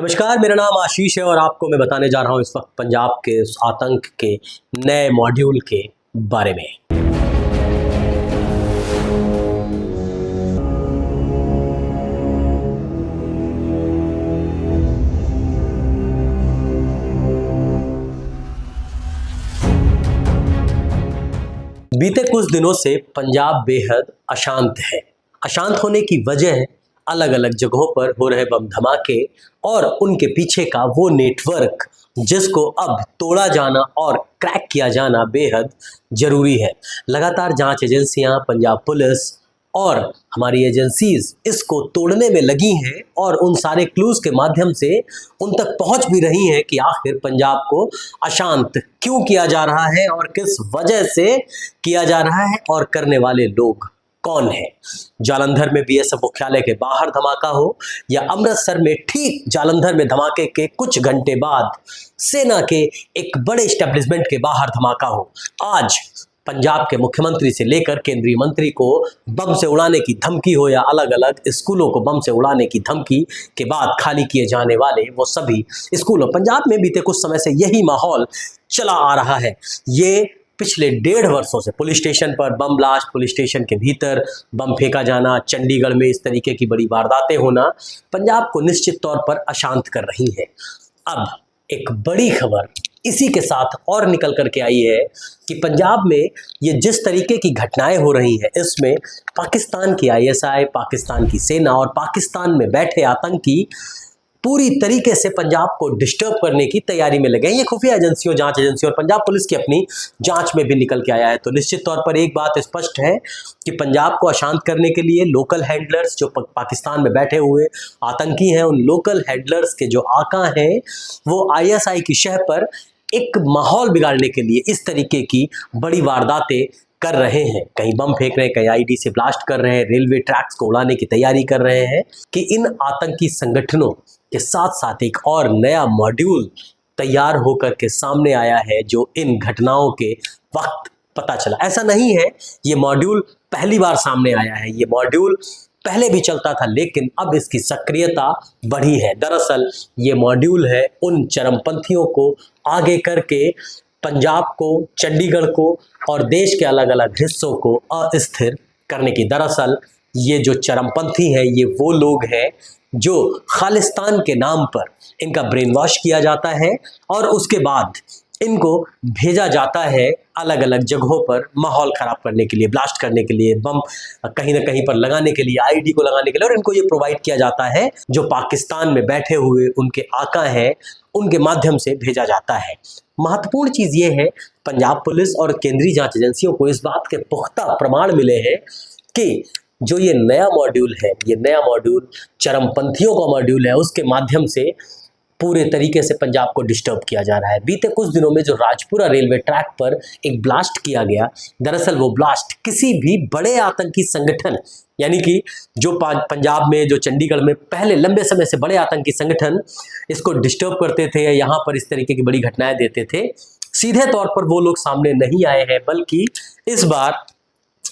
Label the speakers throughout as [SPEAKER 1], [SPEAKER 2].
[SPEAKER 1] नमस्कार, मेरा नाम आशीष है और आपको मैं बताने जा रहा हूं इस वक्त पंजाब के उस आतंक के नए मॉड्यूल के बारे में। बीते कुछ दिनों से पंजाब बेहद अशांत है। अशांत होने की वजह अलग अलग जगहों पर हो रहे बम धमाके और उनके पीछे का वो नेटवर्क जिसको अब तोड़ा जाना और क्रैक किया जाना बेहद जरूरी है। लगातार जांच एजेंसियां, पंजाब पुलिस और हमारी एजेंसीज इसको तोड़ने में लगी हैं और उन सारे क्लूज के माध्यम से उन तक पहुंच भी रही हैं कि आखिर पंजाब को अशांत क्यों किया जा रहा है और किस वजह से किया जा रहा है और करने वाले लोग कौन है। जालंधर में बीएसएफ मुख्यालय के बाहर धमाका हो या अमृतसर में ठीक जालंधर में धमाके के कुछ घंटे बाद सेना के एक बड़े एस्टेब्लिशमेंट के बाहर धमाका हो, आज पंजाब के मुख्यमंत्री से लेकर केंद्रीय मंत्री को बम से उड़ाने की धमकी हो या अलग अलग स्कूलों को बम से उड़ाने की धमकी के बाद खाली किए जाने वाले वो सभी स्कूलों, पंजाब में बीते कुछ समय से यही माहौल चला आ रहा है। ये पिछले 1.5 वर्षों से पुलिस स्टेशन पर बम ब्लास्ट, पुलिस स्टेशन के भीतर बम फेंका जाना, चंडीगढ़ में इस तरीके की बड़ी वारदातें होना पंजाब को निश्चित तौर पर अशांत कर रही है। अब एक बड़ी खबर इसी के साथ और निकल करके आई है कि पंजाब में ये जिस तरीके की घटनाएं हो रही हैं, इसमें पाकिस्तान की आईएसआई, पाकिस्तान की सेना और पाकिस्तान में बैठे आतंकी पूरी तरीके से पंजाब को डिस्टर्ब करने की तैयारी में लगे हैं। ये खुफिया एजेंसियों, जांच एजेंसियों और पंजाब पुलिस की अपनी जांच में भी निकल के आया है। तो निश्चित तौर पर एक बात स्पष्ट है कि पंजाब को अशांत करने के लिए लोकल हैंडलर्स जो पाकिस्तान में बैठे हुए आतंकी हैं, उन लोकल हैंडलर्स के जो आका हैं, वो आईएसआई की शह पर एक माहौल बिगाड़ने के लिए इस तरीके की बड़ी वारदातें कर रहे हैं। कहीं बम फेंक रहे हैं, कहीं आईडी से ब्लास्ट कर रहे हैं, रेलवे ट्रैक्स को उड़ाने की तैयारी कर रहे हैं कि इन आतंकी संगठनों के साथ साथ एक और नया मॉड्यूल तैयार होकर के सामने आया है जो इन घटनाओं के वक्त पता चला। ऐसा नहीं है ये मॉड्यूल पहली बार सामने आया है, ये मॉड्यूल पहले भी चलता था, लेकिन अब इसकी सक्रियता बढ़ी है। दरअसल ये मॉड्यूल है उन चरमपंथियों को आगे करके पंजाब को, चंडीगढ़ को और देश के अलग अलग हिस्सों को अस्थिर करने की। दरअसल ये जो चरमपंथी हैं, ये वो लोग हैं जो खालिस्तान के नाम पर इनका ब्रेन वॉश किया जाता है और उसके बाद इनको भेजा जाता है अलग अलग जगहों पर माहौल ख़राब करने के लिए, ब्लास्ट करने के लिए, बम कहीं ना कहीं पर लगाने के लिए, आईडी को लगाने के लिए, और इनको ये प्रोवाइड किया जाता है जो पाकिस्तान में बैठे हुए उनके आका हैं, उनके माध्यम से भेजा जाता है। महत्वपूर्ण चीज़ ये है, पंजाब पुलिस और केंद्रीय जांच एजेंसियों को इस बात के पुख्ता प्रमाण मिले हैं कि जो ये नया मॉड्यूल है, ये नया मॉड्यूल चरमपंथियों का मॉड्यूल है, उसके माध्यम से पूरे तरीके से पंजाब को डिस्टर्ब किया जा रहा है। बीते कुछ दिनों में जो राजपुरा रेलवे ट्रैक पर एक ब्लास्ट किया गया, दरअसल वो ब्लास्ट किसी भी बड़े आतंकी संगठन, यानी कि जो पंजाब में, जो चंडीगढ़ में पहले लंबे समय से बड़े आतंकी संगठन इसको डिस्टर्ब करते थे या यहाँ पर इस तरीके की बड़ी घटनाएं देते थे, सीधे तौर पर वो लोग सामने नहीं आए हैं, बल्कि इस बार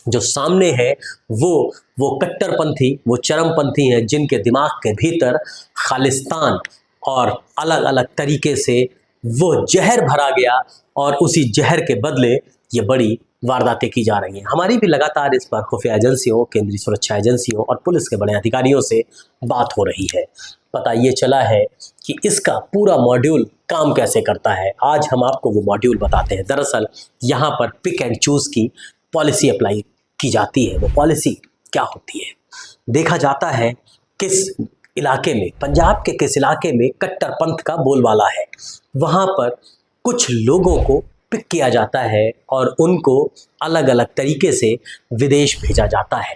[SPEAKER 1] जो सामने है वो कट्टरपंथी, वो चरमपंथी हैं जिनके दिमाग के भीतर खालिस्तान और अलग अलग तरीके से वो जहर भरा गया और उसी जहर के बदले ये बड़ी वारदातें की जा रही हैं। हमारी भी लगातार इस पर खुफिया एजेंसियों, केंद्रीय सुरक्षा एजेंसियों और पुलिस के बड़े अधिकारियों से बात हो रही है। पता ये चला है कि इसका पूरा मॉड्यूल काम कैसे करता है। आज हम आपको वो मॉड्यूल बताते हैं। दरअसल यहाँ पर पिक एंड चूज़ की पॉलिसी अप्लाई की जाती है। वो पॉलिसी क्या होती है? देखा जाता है किस इलाके में, पंजाब के किस इलाके में कट्टरपंथ का बोलबाला है, वहाँ पर कुछ लोगों को पिक किया जाता है और उनको अलग अलग तरीके से विदेश भेजा जाता है।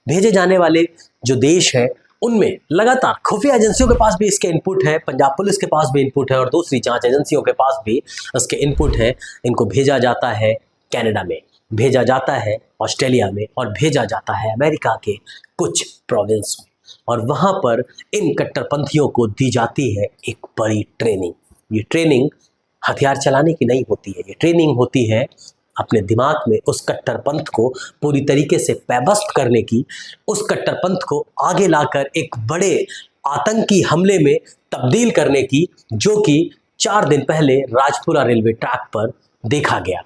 [SPEAKER 1] भेजे जाने वाले जो देश हैं उनमें लगातार खुफिया एजेंसियों के पास भी इसके इनपुट है, पंजाब पुलिस के पास भी इनपुट है और दूसरी जांच एजेंसियों के पास भी इसके इनपुट है। इनको भेजा जाता है कनाडा में, भेजा जाता है ऑस्ट्रेलिया में और भेजा जाता है अमेरिका के कुछ प्रोविंस में, और वहाँ पर इन कट्टरपंथियों को दी जाती है एक बड़ी ट्रेनिंग। ये ट्रेनिंग हथियार चलाने की नहीं होती है, ये ट्रेनिंग होती है अपने दिमाग में उस कट्टरपंथ को पूरी तरीके से पैबस्त करने की, उस कट्टरपंथ को आगे लाकर एक बड़े आतंकी हमले में तब्दील करने की, जो कि 4 दिन पहले राजपुरा रेलवे ट्रैक पर देखा गया।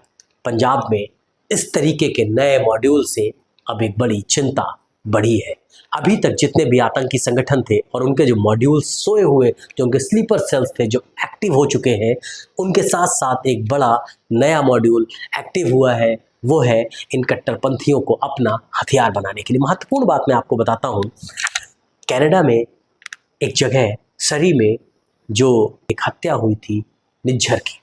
[SPEAKER 1] पंजाब में इस तरीके के नए मॉड्यूल से अब एक बड़ी चिंता बढ़ी है। अभी तक जितने भी आतंकी संगठन थे और उनके जो मॉड्यूल सोए हुए, जो उनके स्लीपर सेल्स थे, जो एक्टिव हो चुके हैं, उनके साथ साथ एक बड़ा नया मॉड्यूल एक्टिव हुआ है। वो है इन कट्टरपंथियों को अपना हथियार बनाने के लिए। महत्वपूर्ण बात मैं आपको बताता हूँ, कनाडा में एक जगह सरी में जो एक हत्या हुई थी निज्जर की,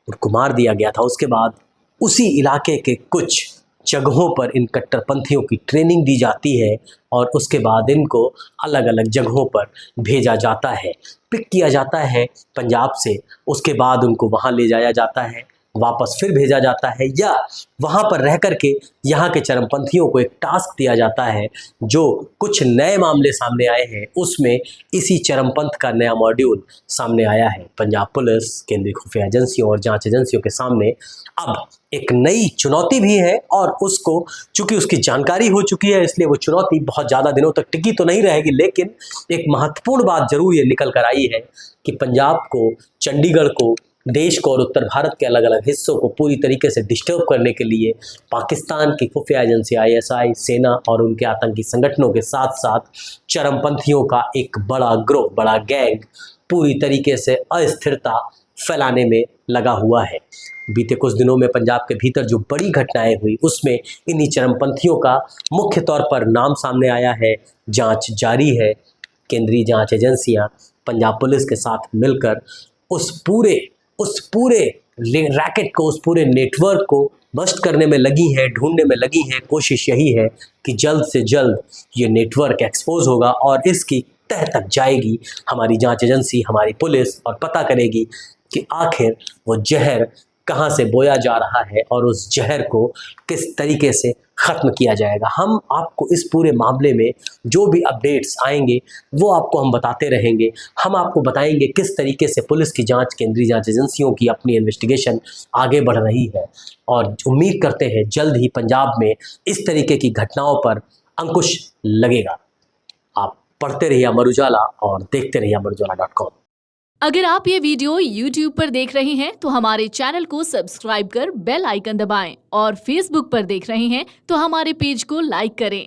[SPEAKER 1] उनको मार दिया गया था। उसके बाद उसी इलाके के कुछ जगहों पर इन कट्टरपंथियों की ट्रेनिंग दी जाती है और उसके बाद इनको अलग अलग जगहों पर भेजा जाता है, पिक किया जाता है पंजाब से। उसके बाद उनको वहाँ ले जाया जाता है, वापस फिर भेजा जाता है, या वहाँ पर रह कर के यहाँ के चरमपंथियों को एक टास्क दिया जाता है। जो कुछ नए मामले सामने आए हैं उसमें इसी चरमपंथ का नया मॉड्यूल सामने आया है। पंजाब पुलिस, केंद्रीय खुफिया एजेंसियों और जांच एजेंसियों के सामने अब एक नई चुनौती भी है, और उसको चूंकि उसकी जानकारी हो चुकी है इसलिए वो चुनौती बहुत ज़्यादा दिनों तक टिकी तो नहीं रहेगी। लेकिन एक महत्वपूर्ण बात जरूर ये निकल कर आई है कि पंजाब को, चंडीगढ़ को, देश को और उत्तर भारत के अलग अलग हिस्सों को पूरी तरीके से डिस्टर्ब करने के लिए पाकिस्तान की खुफिया एजेंसी ISI, सेना और उनके आतंकी संगठनों के साथ साथ चरमपंथियों का एक बड़ा ग्रुप, बड़ा गैंग पूरी तरीके से अस्थिरता फैलाने में लगा हुआ है। बीते कुछ दिनों में पंजाब के भीतर जो बड़ी घटनाएं हुई उसमें इन्हीं चरमपंथियों का मुख्य तौर पर नाम सामने आया है। जांच जारी है, केंद्रीय जांच एजेंसियां पंजाब पुलिस के साथ मिलकर उस पूरे रैकेट को, उस पूरे नेटवर्क को बस्ट करने में लगी हैं, ढूंढने में लगी हैं। कोशिश यही है कि जल्द से जल्द ये नेटवर्क एक्सपोज होगा और इसकी तह तक जाएगी हमारी जांच एजेंसी, हमारी पुलिस, और पता करेगी कि आखिर वो जहर कहाँ से बोया जा रहा है और उस जहर को किस तरीके से ख़त्म किया जाएगा। हम आपको इस पूरे मामले में जो भी अपडेट्स आएंगे वो आपको हम बताते रहेंगे। हम आपको बताएंगे किस तरीके से पुलिस की जांच, केंद्रीय जांच एजेंसियों की अपनी इन्वेस्टिगेशन आगे बढ़ रही है, और उम्मीद करते हैं जल्द ही पंजाब में इस तरीके की घटनाओं पर अंकुश लगेगा। आप पढ़ते रहिए अमर उजाला और देखते रहिए amarujala.com।
[SPEAKER 2] अगर आप ये वीडियो YouTube पर देख रहे हैं तो हमारे चैनल को सब्सक्राइब कर बेल आइकन दबाएं, और Facebook पर देख रहे हैं तो हमारे पेज को लाइक करें।